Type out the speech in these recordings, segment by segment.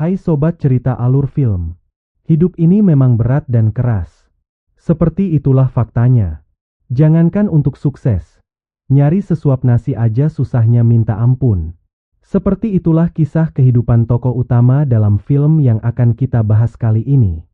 Hai sobat cerita alur film. Hidup ini memang berat dan keras. Seperti itulah faktanya. Jangankan untuk sukses, nyari sesuap nasi aja susahnya minta ampun. Seperti itulah kisah kehidupan tokoh utama dalam film yang akan kita bahas kali ini.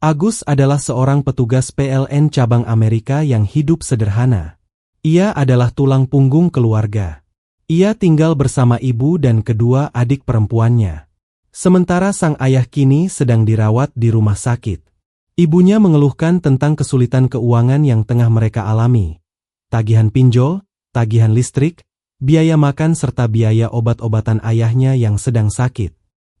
Agus adalah seorang petugas PLN cabang Amerika yang hidup sederhana. Ia adalah tulang punggung keluarga. Ia tinggal bersama ibu dan kedua adik perempuannya. Sementara sang ayah kini sedang dirawat di rumah sakit. Ibunya mengeluhkan tentang kesulitan keuangan yang tengah mereka alami. Tagihan pinjol, tagihan listrik, biaya makan serta biaya obat-obatan ayahnya yang sedang sakit.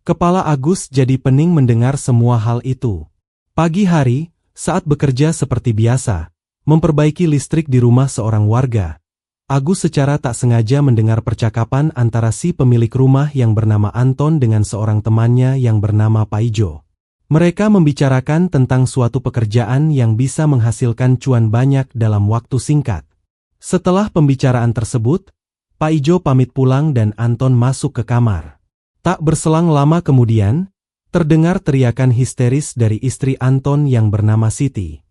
Kepala Agus jadi pening mendengar semua hal itu. Pagi hari, saat bekerja seperti biasa, memperbaiki listrik di rumah seorang warga, Agus secara tak sengaja mendengar percakapan antara si pemilik rumah yang bernama Anton dengan seorang temannya yang bernama Paijo. Mereka membicarakan tentang suatu pekerjaan yang bisa menghasilkan cuan banyak dalam waktu singkat. Setelah pembicaraan tersebut, Paijo pamit pulang dan Anton masuk ke kamar. Tak berselang lama kemudian, terdengar teriakan histeris dari istri Anton yang bernama Siti.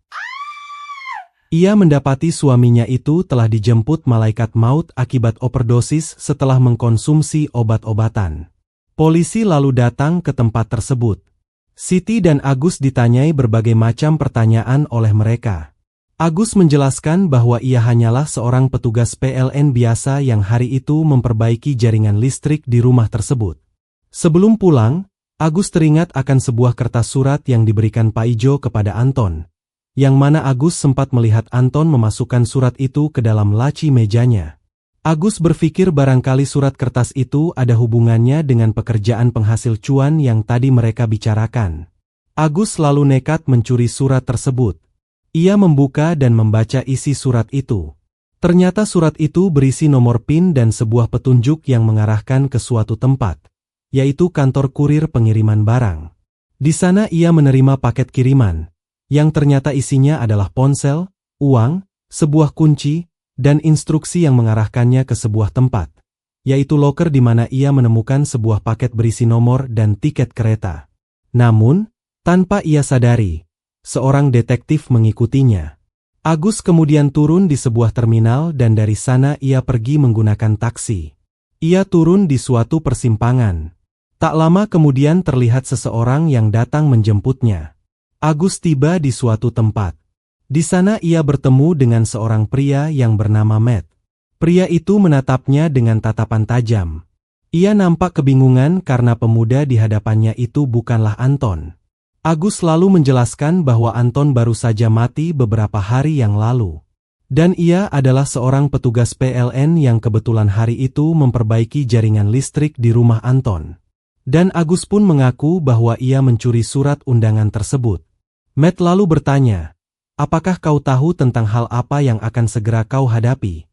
Ia mendapati suaminya itu telah dijemput malaikat maut akibat overdosis setelah mengkonsumsi obat-obatan. Polisi lalu datang ke tempat tersebut. Siti dan Agus ditanyai berbagai macam pertanyaan oleh mereka. Agus menjelaskan bahwa ia hanyalah seorang petugas PLN biasa yang hari itu memperbaiki jaringan listrik di rumah tersebut. Sebelum pulang, Agus teringat akan sebuah kertas surat yang diberikan Paijo kepada Anton, yang mana Agus sempat melihat Anton memasukkan surat itu ke dalam laci mejanya. Agus berpikir barangkali surat kertas itu ada hubungannya dengan pekerjaan penghasil cuan yang tadi mereka bicarakan. Agus lalu nekat mencuri surat tersebut. Ia membuka dan membaca isi surat itu. Ternyata surat itu berisi nomor PIN dan sebuah petunjuk yang mengarahkan ke suatu tempat, yaitu kantor kurir pengiriman barang. Di sana ia menerima paket kiriman, yang ternyata isinya adalah ponsel, uang, sebuah kunci, dan instruksi yang mengarahkannya ke sebuah tempat, yaitu loker di mana ia menemukan sebuah paket berisi nomor dan tiket kereta. Namun, tanpa ia sadari, seorang detektif mengikutinya. Agus kemudian turun di sebuah terminal dan dari sana ia pergi menggunakan taksi. Ia turun di suatu persimpangan. Tak lama kemudian terlihat seseorang yang datang menjemputnya. Agus tiba di suatu tempat. Di sana ia bertemu dengan seorang pria yang bernama Matt. Pria itu menatapnya dengan tatapan tajam. Ia nampak kebingungan karena pemuda di hadapannya itu bukanlah Anton. Agus lalu menjelaskan bahwa Anton baru saja mati beberapa hari yang lalu. Dan ia adalah seorang petugas PLN yang kebetulan hari itu memperbaiki jaringan listrik di rumah Anton. Dan Agus pun mengaku bahwa ia mencuri surat undangan tersebut. Matt lalu bertanya, "Apakah kau tahu tentang hal apa yang akan segera kau hadapi?"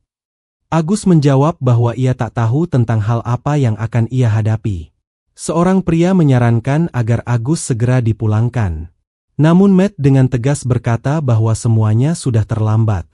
Agus menjawab bahwa ia tak tahu tentang hal apa yang akan ia hadapi. Seorang pria menyarankan agar Agus segera dipulangkan. Namun Matt dengan tegas berkata bahwa semuanya sudah terlambat.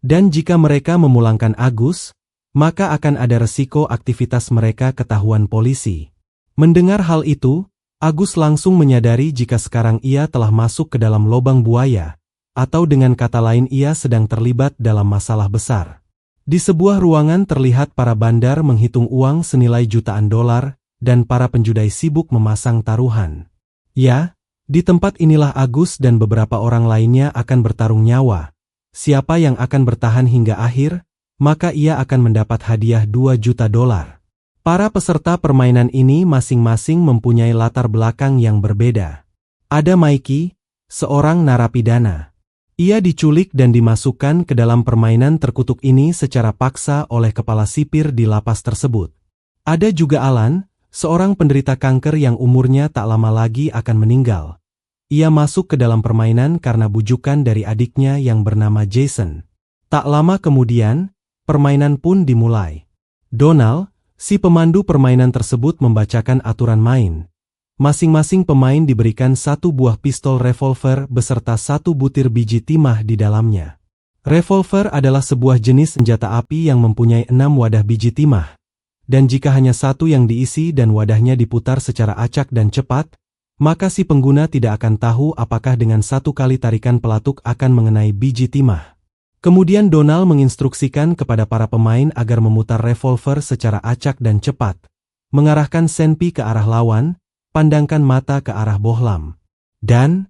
Dan jika mereka memulangkan Agus, maka akan ada resiko aktivitas mereka ketahuan polisi. Mendengar hal itu, Agus langsung menyadari jika sekarang ia telah masuk ke dalam lubang buaya, atau dengan kata lain ia sedang terlibat dalam masalah besar. Di sebuah ruangan terlihat para bandar menghitung uang senilai jutaan dolar, dan para penjudai sibuk memasang taruhan. Ya, di tempat inilah Agus dan beberapa orang lainnya akan bertarung nyawa. Siapa yang akan bertahan hingga akhir, maka ia akan mendapat hadiah 2 juta dolar. Para peserta permainan ini masing-masing mempunyai latar belakang yang berbeda. Ada Mikey, seorang narapidana. Ia diculik dan dimasukkan ke dalam permainan terkutuk ini secara paksa oleh kepala sipir di lapas tersebut. Ada juga Alan, seorang penderita kanker yang umurnya tak lama lagi akan meninggal. Ia masuk ke dalam permainan karena bujukan dari adiknya yang bernama Jason. Tak lama kemudian, permainan pun dimulai. Donald, si pemandu permainan tersebut membacakan aturan main. Masing-masing pemain diberikan 1 buah pistol revolver beserta 1 butir biji timah di dalamnya. Revolver adalah sebuah jenis senjata api yang mempunyai 6 wadah biji timah. dan jika hanya satu yang diisi dan wadahnya diputar secara acak dan cepat, maka si pengguna tidak akan tahu apakah dengan satu kali tarikan pelatuk akan mengenai biji timah. Kemudian Donald menginstruksikan kepada para pemain agar memutar revolver secara acak dan cepat, mengarahkan senpi ke arah lawan, pandangkan mata ke arah bohlam. Dan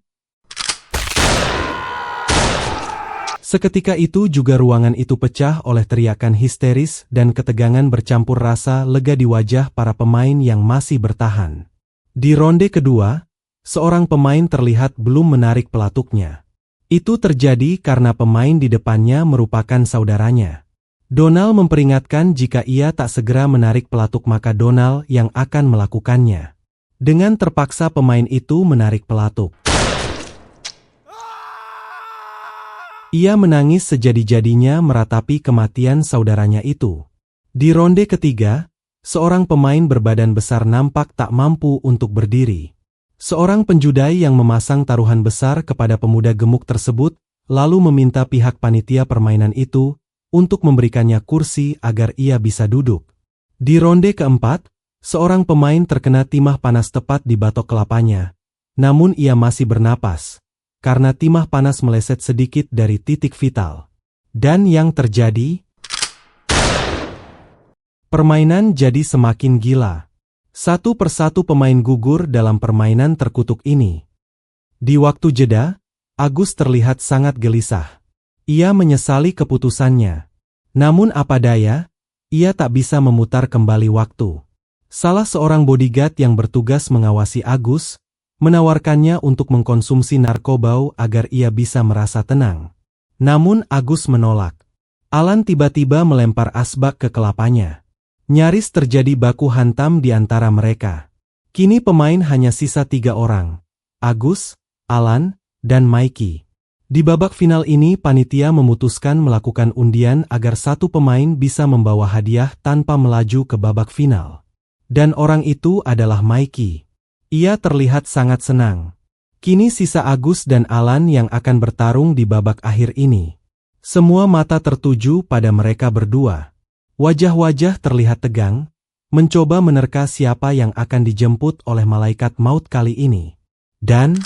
seketika itu juga ruangan itu pecah oleh teriakan histeris dan ketegangan bercampur rasa lega di wajah para pemain yang masih bertahan. Di ronde kedua, seorang pemain terlihat belum menarik pelatuknya. Itu terjadi karena pemain di depannya merupakan saudaranya. Donald memperingatkan jika ia tak segera menarik pelatuk maka Donald yang akan melakukannya. Dengan terpaksa pemain itu menarik pelatuk. Ia menangis sejadi-jadinya meratapi kematian saudaranya itu. Di ronde ketiga, seorang pemain berbadan besar nampak tak mampu untuk berdiri. Seorang penjudai yang memasang taruhan besar kepada pemuda gemuk tersebut, lalu meminta pihak panitia permainan itu untuk memberikannya kursi agar ia bisa duduk. Di ronde keempat, seorang pemain terkena timah panas tepat di batok kelapanya, namun ia masih bernapas karena timah panas meleset sedikit dari titik vital. Dan yang terjadi? Permainan jadi semakin gila. Satu persatu pemain gugur dalam permainan terkutuk ini. Di waktu jeda, Agus terlihat sangat gelisah. Ia menyesali keputusannya. Namun apa daya, ia tak bisa memutar kembali waktu. Salah seorang bodyguard yang bertugas mengawasi Agus, menawarkannya untuk mengkonsumsi narkoba agar ia bisa merasa tenang. Namun Agus menolak. Alan tiba-tiba melempar asbak ke kelapanya. Nyaris terjadi baku hantam di antara mereka. Kini pemain hanya sisa 3 orang. Agus, Alan, dan Mikey. Di babak final ini panitia memutuskan melakukan undian agar satu pemain bisa membawa hadiah tanpa melaju ke babak final. Dan orang itu adalah Mikey. Ia terlihat sangat senang. Kini sisa Agus dan Alan yang akan bertarung di babak akhir ini. Semua mata tertuju pada mereka berdua. Wajah-wajah terlihat tegang, mencoba menerka siapa yang akan dijemput oleh malaikat maut kali ini. Dan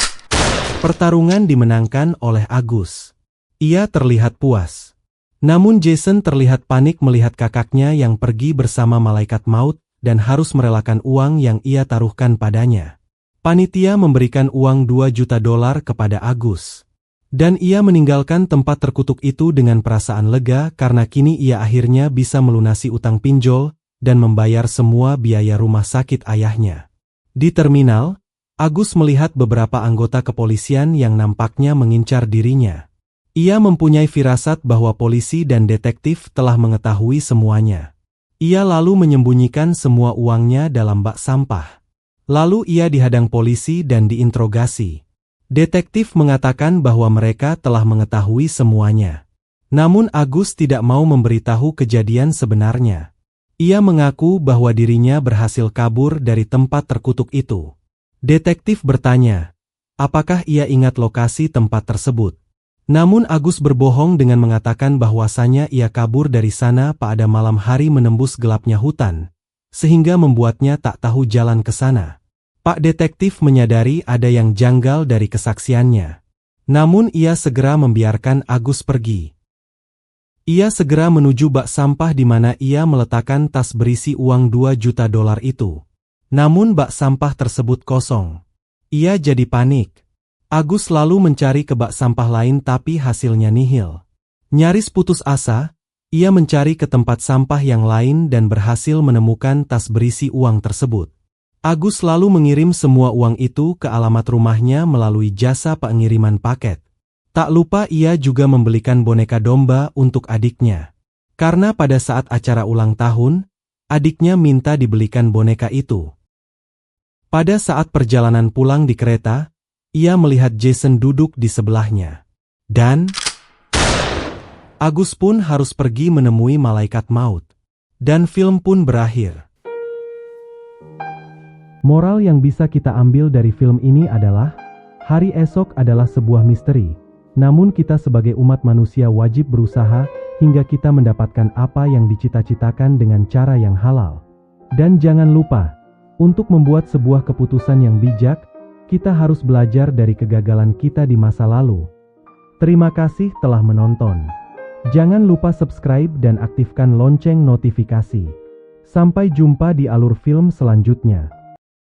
pertarungan dimenangkan oleh Agus. Ia terlihat puas. Namun Jason terlihat panik melihat kakaknya yang pergi bersama malaikat maut dan harus merelakan uang yang ia taruhkan padanya. Panitia memberikan uang $2 juta kepada Agus. Dan ia meninggalkan tempat terkutuk itu dengan perasaan lega karena kini ia akhirnya bisa melunasi utang pinjol dan membayar semua biaya rumah sakit ayahnya. Di terminal, Agus melihat beberapa anggota kepolisian yang nampaknya mengincar dirinya. Ia mempunyai firasat bahwa polisi dan detektif telah mengetahui semuanya. Ia lalu menyembunyikan semua uangnya dalam bak sampah. Lalu ia dihadang polisi dan diinterogasi. Detektif mengatakan bahwa mereka telah mengetahui semuanya. Namun Agus tidak mau memberitahu kejadian sebenarnya. Ia mengaku bahwa dirinya berhasil kabur dari tempat terkutuk itu. Detektif bertanya, apakah ia ingat lokasi tempat tersebut? Namun Agus berbohong dengan mengatakan bahwasanya ia kabur dari sana pada malam hari menembus gelapnya hutan, sehingga membuatnya tak tahu jalan ke sana. Pak Detektif menyadari ada yang janggal dari kesaksiannya. Namun ia segera membiarkan Agus pergi. Ia segera menuju bak sampah di mana ia meletakkan tas berisi uang $2 juta itu. Namun bak sampah tersebut kosong. Ia jadi panik. Agus lalu mencari ke bak sampah lain tapi hasilnya nihil. Nyaris putus asa, ia mencari ke tempat sampah yang lain dan berhasil menemukan tas berisi uang tersebut. Agus lalu mengirim semua uang itu ke alamat rumahnya melalui jasa pengiriman paket. Tak lupa ia juga membelikan boneka domba untuk adiknya. Karena pada saat acara ulang tahun, adiknya minta dibelikan boneka itu. Pada saat perjalanan pulang di kereta, ia melihat Jason duduk di sebelahnya. Dan Agus pun harus pergi menemui malaikat maut. Dan film pun berakhir. Moral yang bisa kita ambil dari film ini adalah, hari esok adalah sebuah misteri. Namun kita sebagai umat manusia wajib berusaha hingga kita mendapatkan apa yang dicita-citakan dengan cara yang halal. Dan jangan lupa, untuk membuat sebuah keputusan yang bijak, kita harus belajar dari kegagalan kita di masa lalu. Terima kasih telah menonton. Jangan lupa subscribe dan aktifkan lonceng notifikasi. Sampai jumpa di alur film selanjutnya.